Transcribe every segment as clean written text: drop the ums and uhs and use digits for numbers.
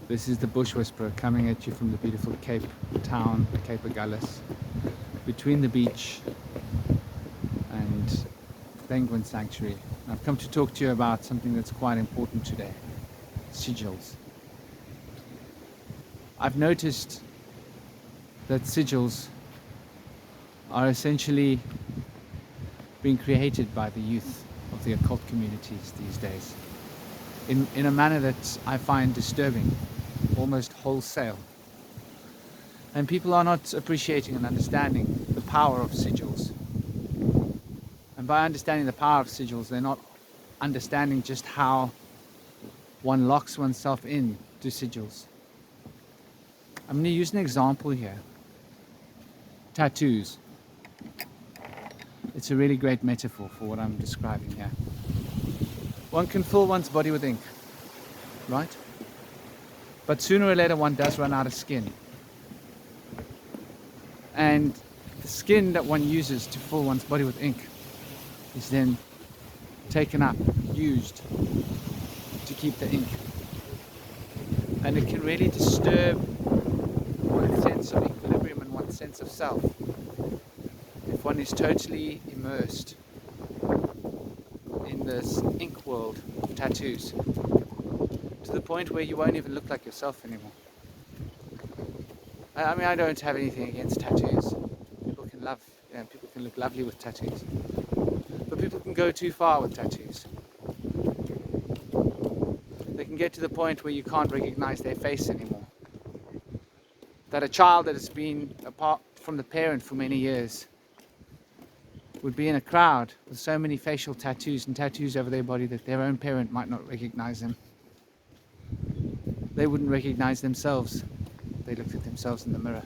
This is the Bush Whisperer coming at you from the beautiful Cape town, Cape Agulhas, between the beach and Penguin Sanctuary. I've come to talk to you about something that's quite important today: sigils. I've noticed that sigils are essentially being created by the youth of the occult communities these days in a manner that I find disturbing, almost wholesale. And people are not appreciating and understanding the power of sigils. And by understanding the power of sigils, they're not understanding just how one locks oneself in to sigils. I'm going to use an example here. Tattoos. It's a really great metaphor for what I'm describing here. One can fill one's body with ink, right? But sooner or later one does run out of skin. And the skin that one uses to fill one's body with ink is then taken up, used to keep the ink. And it can really disturb one's sense of equilibrium and one's sense of self if one is totally immersed in this ink world of tattoos, to the point where you won't even look like yourself anymore. I mean, I don't have anything against tattoos. People can look lovely with tattoos. But people can go too far with tattoos. They can get to the point where you can't recognize their face anymore. That a child that has been apart from the parent for many years would be in a crowd with so many facial tattoos and tattoos over their body that their own parent might not recognize them. They wouldn't recognize themselves if they looked at themselves in the mirror.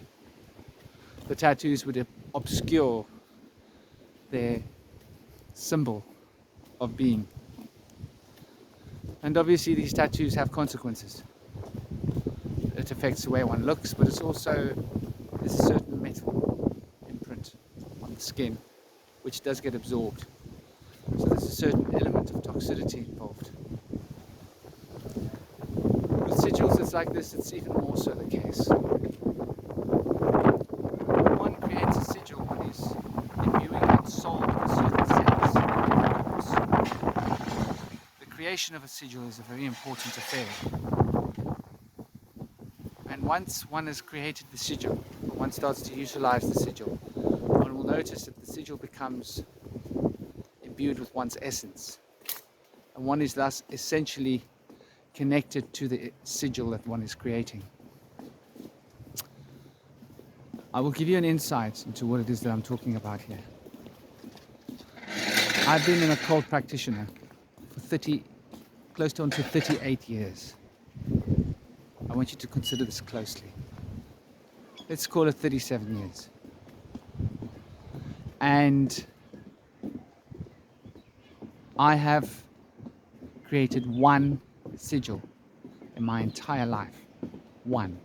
The tattoos would obscure their symbol of being. And obviously these tattoos have consequences. It affects the way one looks, but there's a certain metal imprint on the skin which does get absorbed. So there's a certain element of toxicity involved. With sigils it's like this, it's even more so the case. When one creates a sigil, one is imbuing one's soul with a certain sense of purpose. The creation of a sigil is a very important affair. And once one has created the sigil, one starts to utilize the sigil, one will notice that the sigil becomes imbued with one's essence. And one is thus essentially connected to the sigil that one is creating. I will give you an insight into what it is that I'm talking about here. I've been an occult practitioner for close to 38 years. I want you to consider this closely. Let's call it 37 years. And I have created one sigil in my entire life. One.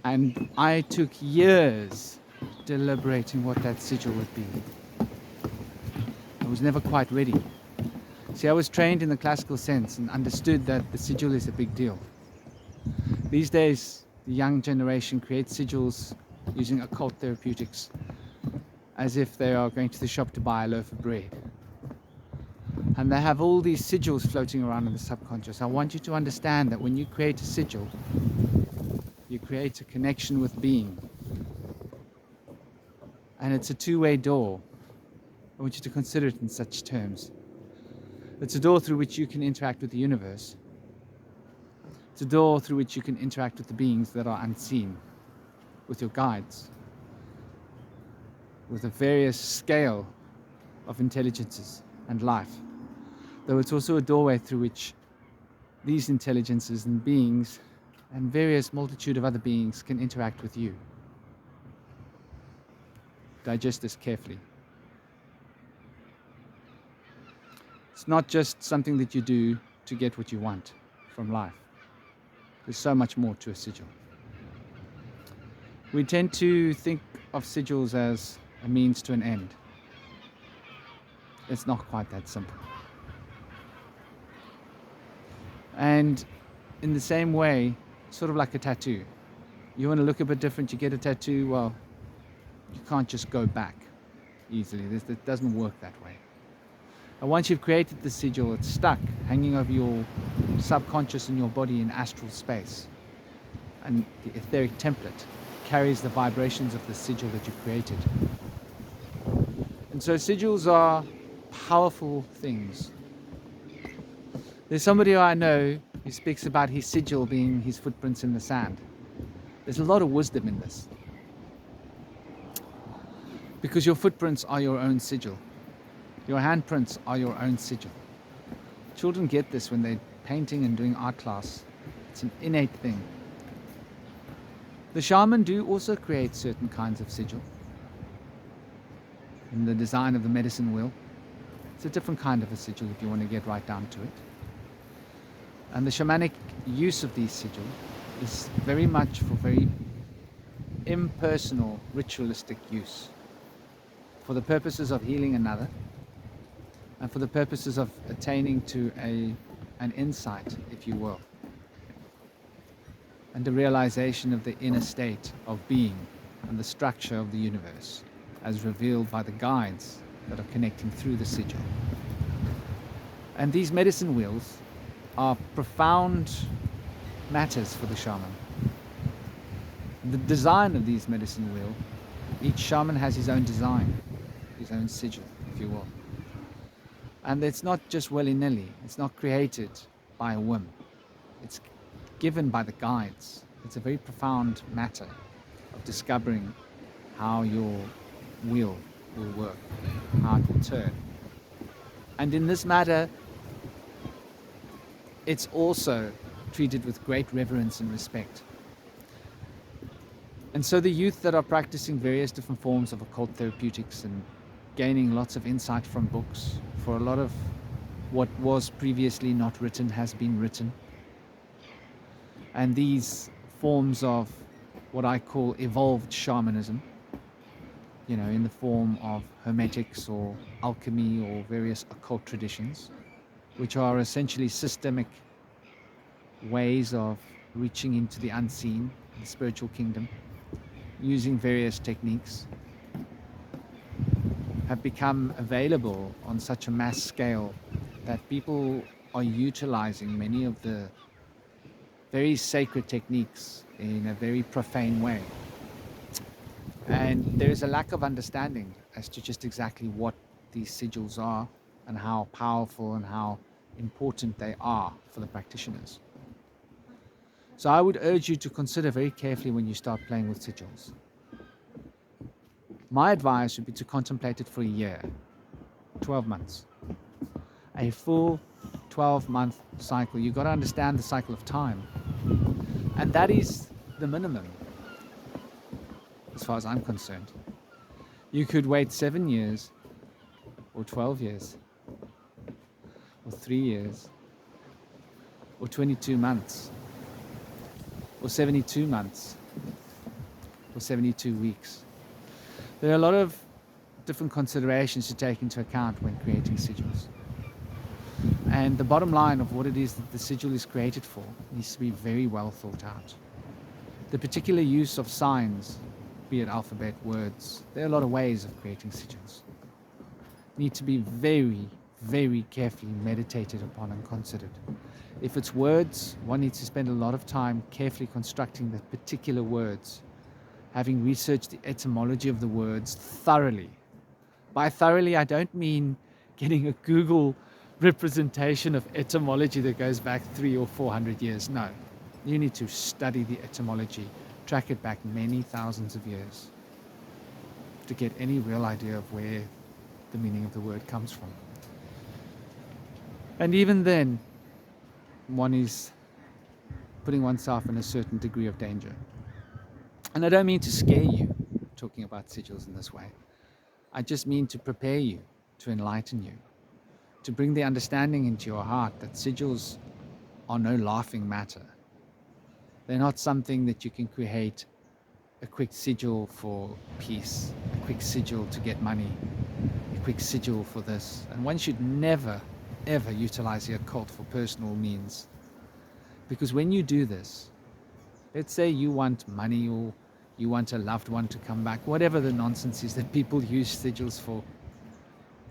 And I took years deliberating what that sigil would be. I was never quite ready. See, I was trained in the classical sense and understood that the sigil is a big deal. These days, the young generation creates sigils using occult therapeutics as if they are going to the shop to buy a loaf of bread. And they have all these sigils floating around in the subconscious. I want you to understand that when you create a sigil, you create a connection with being. And it's a two-way door. I want you to consider it in such terms. It's a door through which you can interact with the universe. It's a door through which you can interact with the beings that are unseen, with your guides, with a various scale of intelligences and life. Though it's also a doorway through which these intelligences and beings and various multitude of other beings can interact with you. Digest this carefully. It's not just something that you do to get what you want from life. There's so much more to a sigil. We tend to think of sigils as a means to an end. It's not quite that simple. And in the same way, sort of like a tattoo. You want to look a bit different, you get a tattoo, well, you can't just go back easily. It doesn't work that way. And once you've created the sigil, it's stuck, hanging over your subconscious and your body in astral space. And the etheric template carries the vibrations of the sigil that you've created. And so sigils are powerful things. There's somebody who I know who speaks about his sigil being his footprints in the sand. There's a lot of wisdom in this. Because your footprints are your own sigil. Your handprints are your own sigil. Children get this when they're painting and doing art class. It's an innate thing. The shaman do also create certain kinds of sigil. In the design of the medicine wheel, it's a different kind of a sigil if you want to get right down to it. And the shamanic use of these sigil is very much for very impersonal, ritualistic use. For the purposes of healing another, and for the purposes of attaining to an insight, if you will, and the realization of the inner state of being and the structure of the universe as revealed by the guides that are connecting through the sigil. And these medicine wheels are profound matters for the shaman. The design of these medicine wheel, each shaman has his own design, his own sigil, if you will. And it's not just willy-nilly, it's not created by a whim. It's given by the guides. It's a very profound matter of discovering how your wheel will work, how it will turn. And in this matter, it's also treated with great reverence and respect. And so the youth that are practicing various different forms of occult therapeutics and gaining lots of insight from books, for a lot of what was previously not written has been written. And these forms of what I call evolved shamanism, in the form of hermetics or alchemy or various occult traditions, which are essentially systemic ways of reaching into the unseen, the spiritual kingdom, using various techniques, have become available on such a mass scale that people are utilizing many of the very sacred techniques in a very profane way. And there is a lack of understanding as to just exactly what these sigils are and how powerful and how important they are for the practitioners. So I would urge you to consider very carefully when you start playing with sigils. My advice would be to contemplate it for a year, 12 months. A full 12-month cycle. You've got to understand the cycle of time. And that is the minimum, as far as I'm concerned. You could wait 7 years, or 12 years, or 3 years, or 22 months, or 72 months, or 72 weeks. There are a lot of different considerations to take into account when creating sigils. And the bottom line of what it is that the sigil is created for needs to be very well thought out. The particular use of signs, be it alphabet, words, there are a lot of ways of creating sigils, need to be very, very carefully meditated upon and considered. If it's words, one needs to spend a lot of time carefully constructing the particular words, having researched the etymology of the words thoroughly. By thoroughly, I don't mean getting a Google representation of etymology that goes back 300 or 400 years. No, you need to study the etymology, track it back many thousands of years to get any real idea of where the meaning of the word comes from. And even then, one is putting oneself in a certain degree of danger. And I don't mean to scare you talking about sigils in this way. I just mean to prepare you, to enlighten you, to bring the understanding into your heart that sigils are no laughing matter. They're not something that you can create a quick sigil for peace, a quick sigil to get money, a quick sigil for this. And one should never, ever utilize the occult for personal means. Because when you do this, let's say you want money or you want a loved one to come back, whatever the nonsense is that people use sigils for,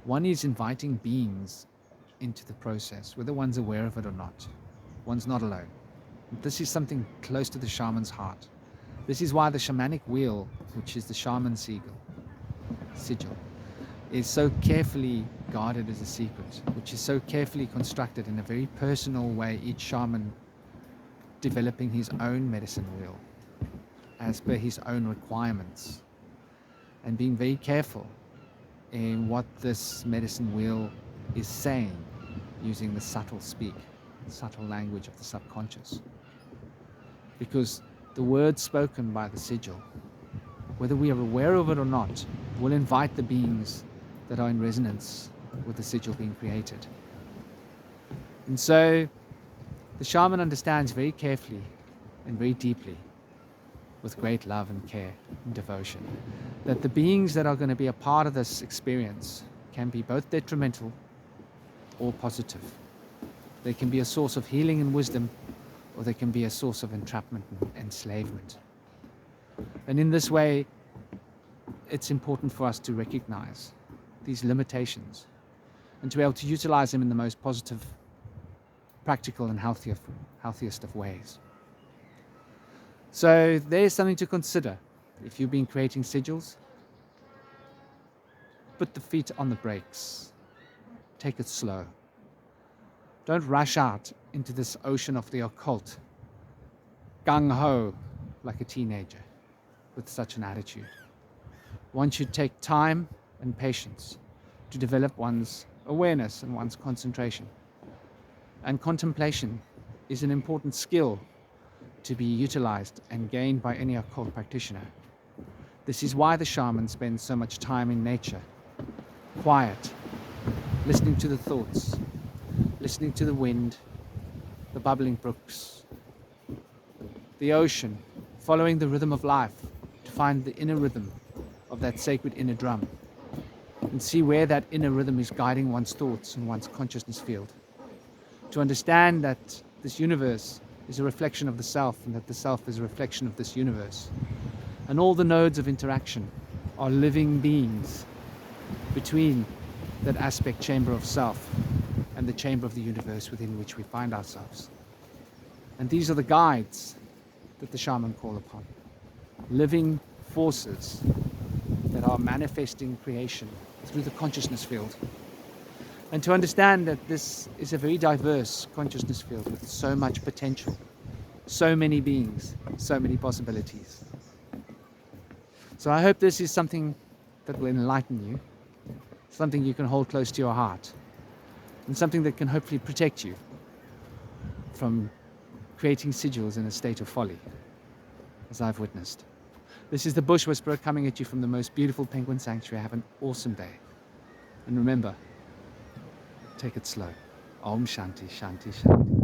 one is inviting beings into the process, whether one's aware of it or not. One's not alone. This is something close to the shaman's heart. This is why the shamanic wheel, which is the shaman sigil, sigil, is so carefully guarded as a secret, which is so carefully constructed in a very personal way, each shaman developing his own medicine wheel as per his own requirements, and being very careful in what this medicine wheel is saying, using the subtle language of the subconscious. Because the words spoken by the sigil, whether we are aware of it or not, will invite the beings that are in resonance with the sigil being created. And so the shaman understands very carefully and very deeply, with great love and care and devotion, that the beings that are going to be a part of this experience can be both detrimental or positive. They can be a source of healing and wisdom, or they can be a source of entrapment and enslavement. And in this way, it's important for us to recognize these limitations and to be able to utilize them in the most positive, practical and healthiest of ways. So there's something to consider. If you've been creating sigils, put the feet on the brakes. Take it slow. Don't rush out into this ocean of the occult, gung-ho, like a teenager, with such an attitude. One should take time and patience to develop one's awareness and one's concentration. And contemplation is an important skill to be utilized and gained by any occult practitioner. This is why the shaman spends so much time in nature, quiet, listening to the thoughts, listening to the wind, the bubbling brooks, the ocean, following the rhythm of life to find the inner rhythm of that sacred inner drum and see where that inner rhythm is guiding one's thoughts and one's consciousness field. To understand that this universe is a reflection of the self and that the self is a reflection of this universe. And all the nodes of interaction are living beings between that aspect chamber of self and the chamber of the universe within which we find ourselves. And these are the guides that the shaman call upon. Living forces that are manifesting creation through the consciousness field. And to understand that this is a very diverse consciousness field with so much potential, so many beings, so many possibilities. So I hope this is something that will enlighten you, something you can hold close to your heart, and something that can hopefully protect you from creating sigils in a state of folly, as I've witnessed. This is the Bush Whisperer coming at you from the most beautiful penguin sanctuary. Have an awesome day. And remember, take it slow. Om Shanti, Shanti, Shanti.